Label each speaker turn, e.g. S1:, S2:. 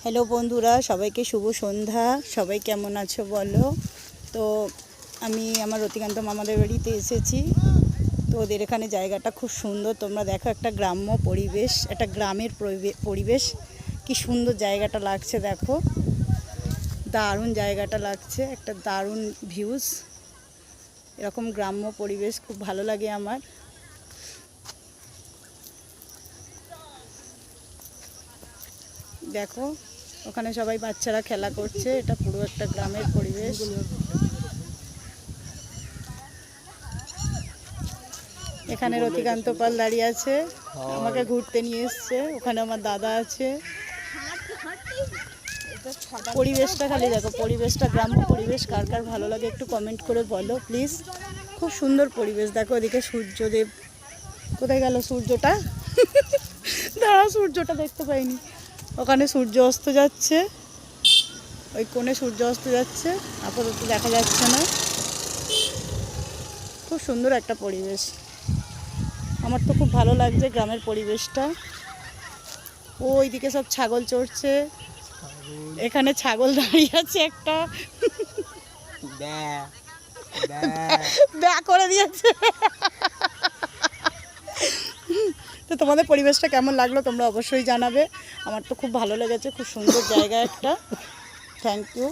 S1: Hello বন্ধুরা, সবাইকে শুভ সন্ধ্যা। সবাই কেমন আছো বলো। তো আমি আমার রতিকান্ত মামাদের বাড়িতে এসেছি। তো ওদের এখানে জায়গাটা খুব সুন্দর। তোমরা দেখো, একটা গ্রাম্য পরিবেশ, একটা গ্রামের পরিবেশ। কি সুন্দর জায়গাটা লাগছে দেখো, দারুণ জায়গাটা লাগছে, একটা দারুণ ভিউজ। এরকম গ্রাম্য পরিবেশ খুব ভালো লাগে আমার। দেখো, ওখানে সবাই বাচ্চারা খেলা করছে। এটা পুরো একটা গ্রামের পরিবেশ। এখানে রতিকান্ত পাল দাঁড়িয়ে আছে, আমাকে ঘুরতে নিয়ে এসছে। ওখানে আমার দাদা আছে। পরিবেশটা খালি দেখো, পরিবেশটা গ্রাম্য পরিবেশ। কার কার ভালো লাগে একটু কমেন্ট করে বলো প্লিজ। খুব সুন্দর পরিবেশ। দেখো ওদিকে সূর্যদেব, কোথায় গেল সূর্যটা? দাঁড়া, সূর্যটা দেখতে পাইনি। ওখানে সূর্য অস্ত যাচ্ছে, ওই কোণে সূর্য অস্ত যাচ্ছে, আপাতত দেখা যাচ্ছে না। খুব সুন্দর একটা পরিবেশ, আমার তো খুব ভালো লাগছে গ্রামের পরিবেশটা। ওইদিকে সব ছাগল চড়ছে, এখানে ছাগল দাঁড়িয়ে আছে একটা, ব্যাক করে দিয়েছে। তো তোমাদের পরিবেশটা কেমন লাগলো তোমরা অবশ্যই জানাবে। আমার তো খুব ভালো লেগেছে, খুব সুন্দর জায়গা একটা। Thank you.